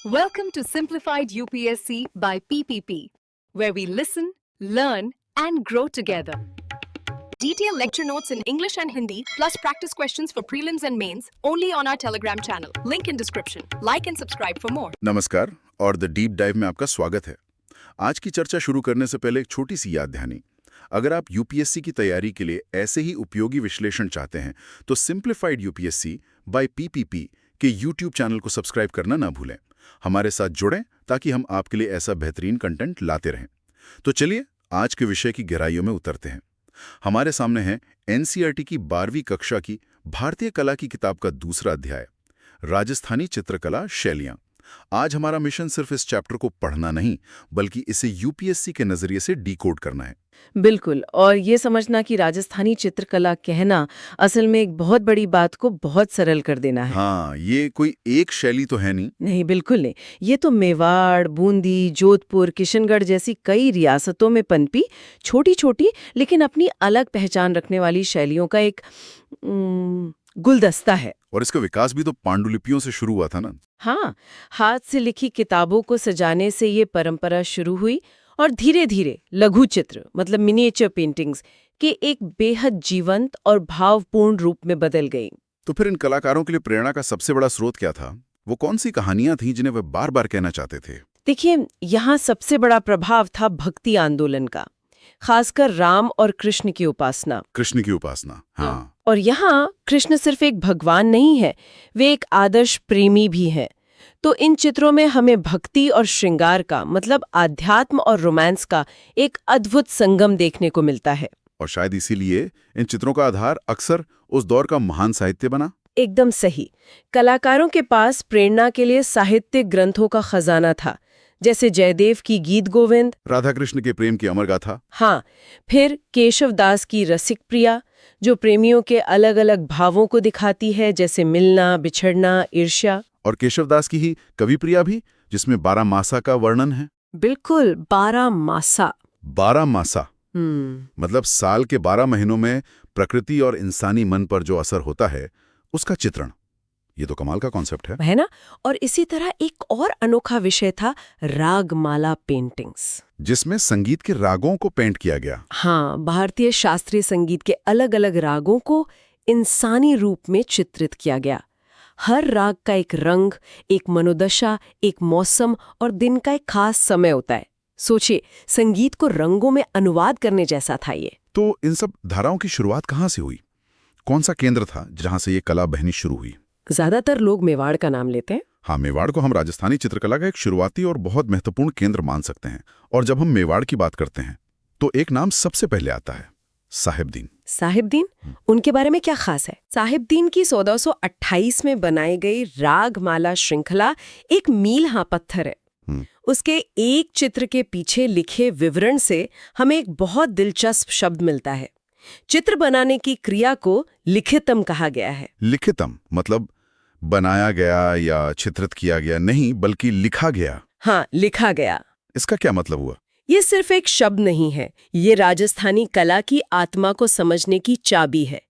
Welcome to Simplified UPSC by PPP, where we listen, learn, and grow together. Detailed lecture notes in English and Hindi, plus practice questions for prelims and mains, only on our Telegram channel. Link in description. Like and subscribe for more. नमस्कार और the deep dive में आपका स्वागत है। आज की चर्चा शुरू करने से पहले एक छोटी सी याद दहानी। अगर आप यूपीएससी की तैयारी के लिए ऐसे ही उपयोगी विश्लेषण चाहते हैं तो सिंप्लीफाइड यूपीएससी बाय पीपीपी के यूट्यूब चैनल को सब्सक्राइब करना ना भूलें। हमारे साथ जुड़ें ताकि हम आपके लिए ऐसा बेहतरीन कंटेंट लाते रहें। तो चलिए आज के विषय की गहराइयों में उतरते हैं। हमारे सामने है एनसीईआरटी की 12वीं कक्षा की भारतीय कला की किताब का दूसरा अध्याय, राजस्थानी चित्रकला शैलियां। आज हमारा मिशन सिर्फ इस चैप्टर को पढ़ना नहीं बल्कि इसे यूपीएससी के नजरिए से डिकोड करना है। बिल्कुल, और ये समझना कि राजस्थानी चित्रकला कहना असल में एक बहुत बड़ी बात को बहुत सरल कर देना है। हाँ, ये कोई एक शैली तो है नहीं। नहीं, बिल्कुल नहीं। ये तो मेवाड़, बूंदी, जोधपुर, किशनगढ़ जैसी कई रियासतों में पनपी छोटी छोटी लेकिन अपनी अलग पहचान रखने वाली शैलियों का एक गुलदस्ता है। और इसका विकास भी तो पांडुलिपियों से शुरू हुआ था ना। हाँ, हाथ से लिखी किताबों को सजाने से ये परंपरा शुरू हुई और धीरे धीरे लघु चित्र मतलब मिनिएचर पेंटिंग्स के एक बेहद जीवंत और भावपूर्ण रूप में बदल गई। तो फिर इन कलाकारों के लिए प्रेरणा का सबसे बड़ा स्रोत क्या था? वो कौन सी कहानियां थीं जिन्हें वे बार बार कहना चाहते थे? देखिए, यहाँ सबसे बड़ा प्रभाव था भक्ति आंदोलन का, खासकर राम और कृष्ण की उपासना। कृष्ण की उपासना, हाँ। और यहाँ कृष्ण सिर्फ एक भगवान नहीं है, वे एक आदर्श प्रेमी भी हैं। तो इन चित्रों में हमें भक्ति और श्रृंगार का मतलब आध्यात्म और रोमांस का एक अद्भुत संगम देखने को मिलता है। और शायद इसीलिए इन चित्रों का आधार अक्सर उस दौर का महान साहित्य बना। एकदम सही। कलाकारों के पास प्रेरणा के लिए साहित्यिक ग्रंथों का खजाना था, जैसे जयदेव की गीत गोविंद, राधा कृष्ण के प्रेम की अमर गाथा। हाँ, फिर केशव दास की रसिक प्रिया, जो प्रेमियों के अलग अलग भावों को दिखाती है, जैसे मिलना, बिछड़ना, ईर्ष्या। और केशवदास की ही कवि प्रिया भी, जिसमें 12 मासा का वर्णन है। बिल्कुल, 12 मासा। 12 मासा मतलब साल के 12 महीनों में प्रकृति और इंसानी मन पर जो असर होता है उसका चित्रण। ये तो कमाल का कॉन्सेप्ट है ना? और इसी तरह एक और अनोखा विषय था रागमाला पेंटिंग्स, जिसमें संगीत के रागों को पेंट किया गया। हाँ, भारतीय शास्त्रीय संगीत के अलग अलग रागों को इंसानी रूप में चित्रित किया गया। हर राग का एक रंग, एक मनोदशा, एक मौसम और दिन का एक खास समय होता है। सोचिए, संगीत को रंगों में अनुवाद करने जैसा था ये। तो इन सब धाराओं की शुरुआत कहाँ से हुई? कौन सा केंद्र था जहां से ये कला बहनी शुरू हुई? ज्यादातर लोग मेवाड़ का नाम लेते हैं। हाँ, मेवाड़ को हम राजस्थानी चित्रकला का एक शुरुआती और बहुत महत्वपूर्ण केंद्र मान सकते हैं। और जब हम मेवाड़ की बात करते हैं तो एक नाम सबसे पहले आता है, साहिबदीन। साहिबदीन, उनके बारे में क्या खास है? साहिबदीन की 1428 में बनाई गई रागमाला श्रृंखला एक मील हाँ पत्थर है। उसके एक चित्र के पीछे लिखे विवरण से हमें एक बहुत दिलचस्प शब्द मिलता है। चित्र बनाने की क्रिया को लिखितम कहा गया है। लिखितम मतलब बनाया गया या चित्रित किया गया नहीं, बल्कि लिखा गया। हाँ, लिखा गया। इसका क्या मतलब हुआ? ये सिर्फ एक शब्द नहीं है, ये राजस्थानी कला की आत्मा को समझने की चाबी है।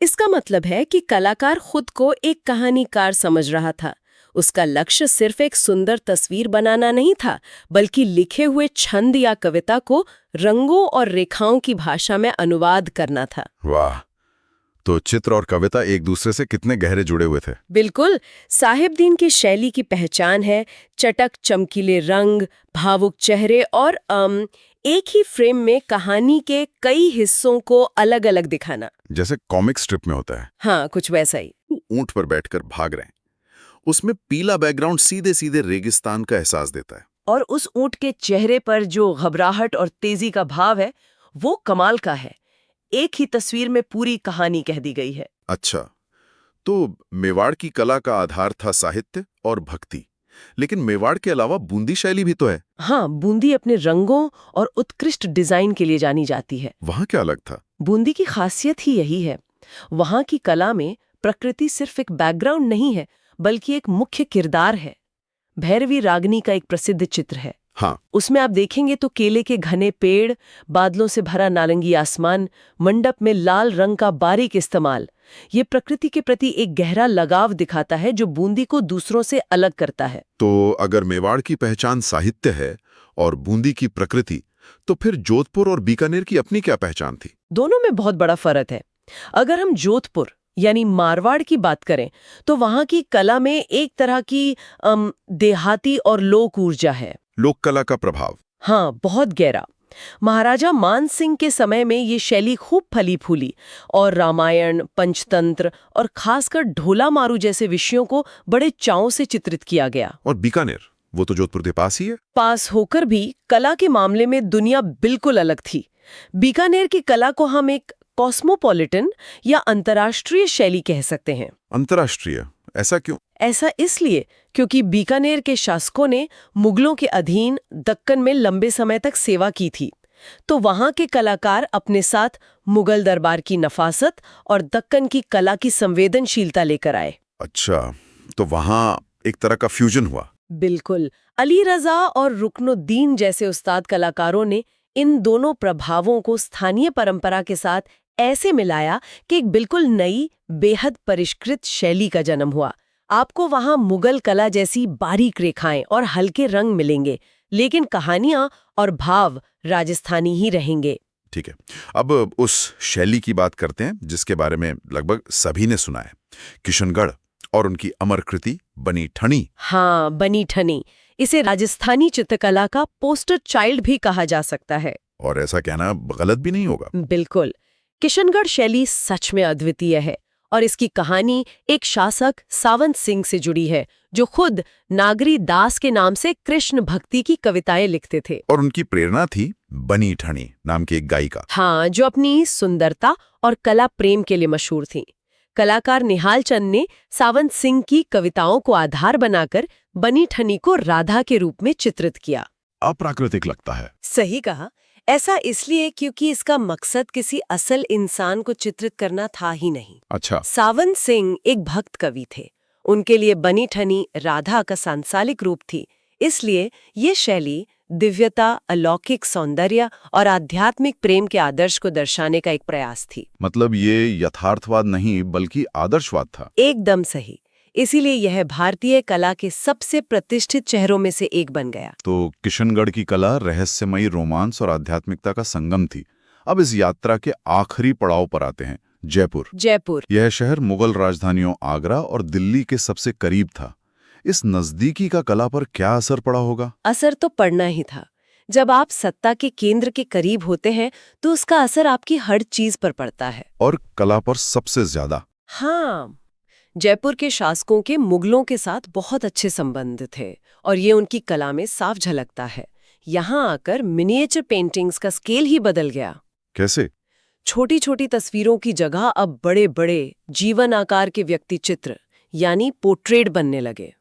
इसका मतलब है कि कलाकार खुद को एक कहानीकार समझ रहा था। उसका लक्ष्य सिर्फ एक सुंदर तस्वीर बनाना नहीं था, बल्कि लिखे हुए छंद या कविता को रंगों और रेखाओं की भाषा में अनुवाद करना था। वाह! तो चित्र और कविता एक दूसरे से कितने गहरे जुड़े हुए थे। बिल्कुल। साहिबदीन की शैली की पहचान है चटक चमकीले रंग, भावुक चेहरे और एक ही फ्रेम में कहानी के कई हिस्सों को अलग अलग दिखाना, जैसे कॉमिक स्ट्रिप में होता है। हाँ, कुछ वैसा ही। ऊंट पर बैठकर भाग रहे हैं, उसमें पीला बैकग्राउंड सीधे सीधे रेगिस्तान का एहसास देता है। और उस ऊंट के चेहरे पर जो घबराहट और तेजी का भाव है वो कमाल का है। एक ही तस्वीर में पूरी कहानी कह दी गई है। अच्छा, तो मेवाड़ की कला का आधार था साहित्य और भक्ति, लेकिन मेवाड़ के अलावा बूंदी शैली भी तो है। हाँ, बूंदी अपने रंगों और उत्कृष्ट डिजाइन के लिए जानी जाती है। वहां क्या अलग था? बूंदी की खासियत ही यही है। वहां की कला में प्रकृति सिर्फ एक बैकग्राउंड नहीं है, बल्कि एक मुख्य किरदार है। भैरवी रागनी का एक प्रसिद्ध चित्र है, हाँ, उसमें आप देखेंगे तो केले के घने पेड़, बादलों से भरा नारंगी आसमान, मंडप में लाल रंग का बारीक इस्तेमाल, ये प्रकृति के प्रति एक गहरा लगाव दिखाता है जो बूंदी को दूसरों से अलग करता है। तो अगर मेवाड़ की पहचान साहित्य है और बूंदी की प्रकृति, तो फिर जोधपुर और बीकानेर की अपनी क्या पहचान थी? दोनों में बहुत बड़ा फर्क है। अगर हम जोधपुर यानी मारवाड़ की बात करें तो वहां की कला में एक तरह की देहाती और लोक ऊर्जा है। लोक कला का प्रभाव? हाँ, बहुत गहरा। महाराजा मान सिंह के समय में ये शैली खूब फली फूली और रामायण, पंचतंत्र और खासकर ढोला मारू जैसे विषयों को बड़े चाव से चित्रित किया गया। और बीकानेर, वो तो जोधपुर के पास ही है। पास होकर भी कला के मामले में दुनिया बिल्कुल अलग थी। बीकानेर की कला को हम एक कॉस्मोपॉलिटन या अंतर्राष्ट्रीय शैली कह सकते हैं। अंतर्राष्ट्रीय, ऐसा क्यों? ऐसा इसलिए क्योंकि बीकानेर के शासकों ने मुगलों के अधीन दक्कन में लंबे समय तक सेवा की थी, तो वहां के कलाकार अपने साथ मुगल दरबार की नफासत और दक्कन की कला की संवेदनशीलता लेकर आए। अच्छा, तो वहां एक तरह का फ्यूजन हुआ। बिल्कुल। अली रजा और रुकनुद्दीन जैसे उस्ताद कलाकारों ने इन दोनों प्रभावों को स्थानीय परंपरा के साथ ऐसे मिलाया कि एक बिल्कुल नई, बेहद परिष्कृत शैली का जन्म हुआ। आपको वहां मुगल कला जैसी बारीक रेखाएं और हल्के रंग मिलेंगे, लेकिन कहानियां और भाव राजस्थानी ही रहेंगे। ठीक है, अब उस शैली की बात करते हैं जिसके बारे में लगभग सभी ने सुना है, किशनगढ़ और उनकी अमर कृति बनी ठनी। हाँ, बनी ठनी। इसे राजस्थानी चित्रकला का पोस्टर चाइल्ड भी कहा जा सकता है। और ऐसा कहना गलत भी नहीं होगा। बिल्कुल। किशनगढ़ शैली सच में अद्वितीय है और इसकी कहानी एक शासक सावंत सिंह से जुड़ी है जो खुद नागरी दास के नाम से कृष्ण भक्ति की कविताएं लिखते थे। और उनकी प्रेरणा थी बनी ठनी नाम की एक गायिका। हाँ, जो अपनी सुंदरता और कला प्रेम के लिए मशहूर थी। कलाकार निहाल चंद ने सावंत सिंह की कविताओं को आधार बनाकर बनी ठनी को राधा के रूप में चित्रित किया। अप्राकृतिक लगता है। सही कहा। ऐसा इसलिए क्योंकि इसका मकसद किसी असल इंसान को चित्रित करना था ही नहीं। अच्छा। सावंत सिंह एक भक्त कवि थे। उनके लिए बनी ठनी राधा का सांसालिक रूप थी। इसलिए ये शैली दिव्यता, अलौकिक सौंदर्य और आध्यात्मिक प्रेम के आदर्श को दर्शाने का एक प्रयास थी। मतलब ये यथार्थवाद नहीं बल्कि आदर्शवाद था। एकदम सही। इसीलिए यह भारतीय कला के सबसे प्रतिष्ठित चेहरों में से एक बन गया। तो किशनगढ़ की कला रहस्यमयी रोमांस और आध्यात्मिकता का संगम थी। अब इस यात्रा के आखिरी पड़ाव पर आते हैं, जयपुर। जयपुर, यह शहर मुगल राजधानियों आगरा और दिल्ली के सबसे करीब था। इस नजदीकी का कला पर क्या असर पड़ा होगा? असर तो पड़ना ही था। जब आप सत्ता के केंद्र के करीब होते हैं तो उसका असर आपकी हर चीज पर पड़ता है। और कला पर सबसे ज्यादा। हाँ, जयपुर के शासकों के मुगलों के साथ बहुत अच्छे संबंध थे और ये उनकी कला में साफ झलकता है। यहाँ आकर मिनिएचर पेंटिंग्स का स्केल ही बदल गया। कैसे? छोटी छोटी तस्वीरों की जगह अब बड़े बड़े जीवन आकार के व्यक्ति चित्र यानी पोर्ट्रेट बनने लगे।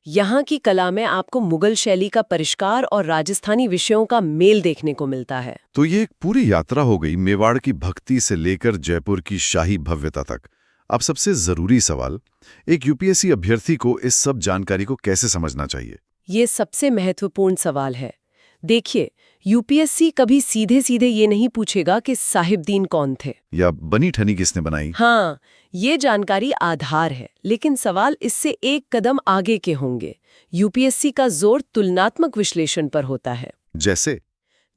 यहाँ की कला में आपको मुगल शैली का परिष्कार और राजस्थानी विषयों का मेल देखने को मिलता है। तो ये एक पूरी यात्रा हो गई, मेवाड़ की भक्ति से लेकर जयपुर की शाही भव्यता तक। अब सबसे जरूरी सवाल, एक यूपीएससी अभ्यर्थी को इस सब जानकारी को कैसे समझना चाहिए? ये सबसे महत्वपूर्ण सवाल है। देखिए, यूपीएससी कभी सीधे सीधे ये नहीं पूछेगा कि साहिबदीन कौन थे या बनी ठनी किसने बनाई। हाँ, ये जानकारी आधार है, लेकिन सवाल इससे एक कदम आगे के होंगे। यूपीएससी का जोर तुलनात्मक विश्लेषण पर होता है।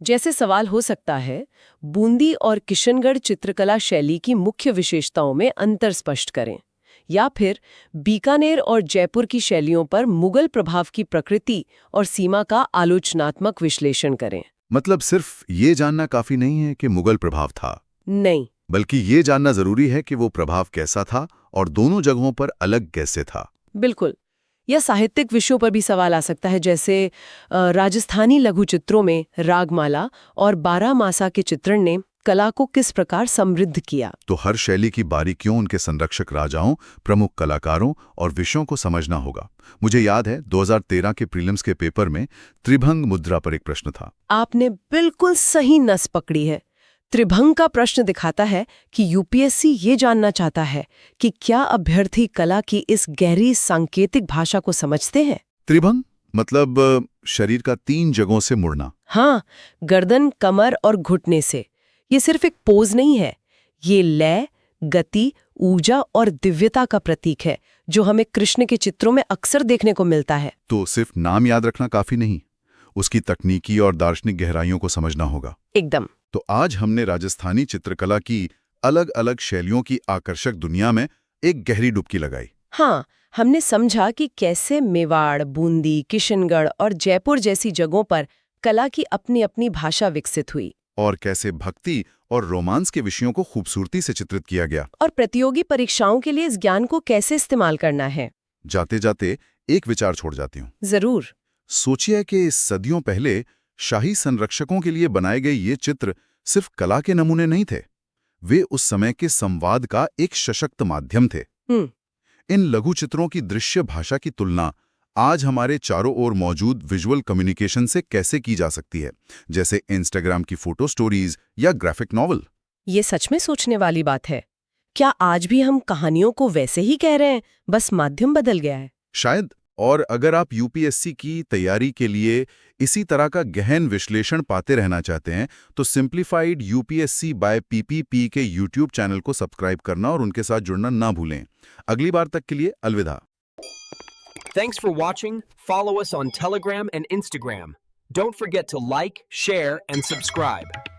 जैसे सवाल हो सकता है, बूंदी और किशनगढ़ चित्रकला शैली की मुख्य विशेषताओं में अंतर स्पष्ट करें, या फिर बीकानेर और जयपुर की शैलियों पर मुगल प्रभाव की प्रकृति और सीमा का आलोचनात्मक विश्लेषण करें। मतलब सिर्फ ये जानना काफी नहीं है कि मुगल प्रभाव था, नहीं, बल्कि ये जानना जरूरी है कि वो प्रभाव कैसा था और दोनों जगहों पर अलग कैसे था। बिल्कुल। या साहित्यिक विषयों पर भी सवाल आ सकता है, जैसे राजस्थानी लघु चित्रों में रागमाला और बारहमासा के चित्रण ने कला को किस प्रकार समृद्ध किया। तो हर शैली की बारीकियों, उनके संरक्षक राजाओं, प्रमुख कलाकारों और विषयों को समझना होगा। मुझे याद है 2013 के प्रीलिम्स के पेपर में त्रिभंग मुद्रा पर एक प्रश्न था। आपने बिल्कुल सही नस पकड़ी है। त्रिभंग का प्रश्न दिखाता है कि यूपीएससी ये जानना चाहता है कि क्या अभ्यर्थी कला की इस गहरी सांकेतिक भाषा को समझते हैं। त्रिभंग मतलब शरीर का 3 जगहों से मुड़ना। हाँ, गर्दन, कमर और घुटने से। ये सिर्फ एक पोज नहीं है, ये लय, गति, ऊर्जा और दिव्यता का प्रतीक है, जो हमें कृष्ण के चित्रों में अक्सर देखने को मिलता है। तो सिर्फ नाम याद रखना काफी नहीं, उसकी तकनीकी और दार्शनिक गहराइयों को समझना होगा। एकदम। तो आज हमने राजस्थानी चित्रकला की अलग अलग शैलियों की आकर्षक दुनिया में एक गहरी डुबकी लगाई। हाँ, हमने समझा कि कैसे मेवाड़, बूंदी, किशनगढ़ और जयपुर जैसी जगहों पर कला की अपनी अपनी भाषा विकसित हुई, और कैसे भक्ति और रोमांस के विषयों को खूबसूरती से चित्रित किया गया। और प्रतियोगी परीक्षाओं के लिए इस ज्ञान को कैसे इस्तेमाल करना है। जाते जाते एक विचार छोड़ जाती हूँ। जरूर। सोचिए कि सदियों पहले शाही संरक्षकों के लिए बनाए गए ये चित्र सिर्फ कला के नमूने नहीं थे, वे उस समय के संवाद का एक सशक्त माध्यम थे। इन लघु चित्रों की दृश्य भाषा की तुलना आज हमारे चारों ओर मौजूद विजुअल कम्युनिकेशन से कैसे की जा सकती है, जैसे इंस्टाग्राम की फोटो स्टोरीज या ग्राफिक नॉवल। ये सच में सोचने वाली बात है। क्या आज भी हम कहानियों को वैसे ही कह रहे हैं, बस माध्यम बदल गया है? शायद। और अगर आप यूपीएससी की तैयारी के लिए इसी तरह का गहन विश्लेषण पाते रहना चाहते हैं, तो सिंप्लीफाइड यूपीएससी बाय पीपीपी के यूट्यूब चैनल को सब्सक्राइब करना और उनके साथ जुड़ना ना भूलें। अगली बार तक के लिए अलविदा। Thanks for watching. Follow us on Telegram and Instagram. Don't forget to like, share, and subscribe.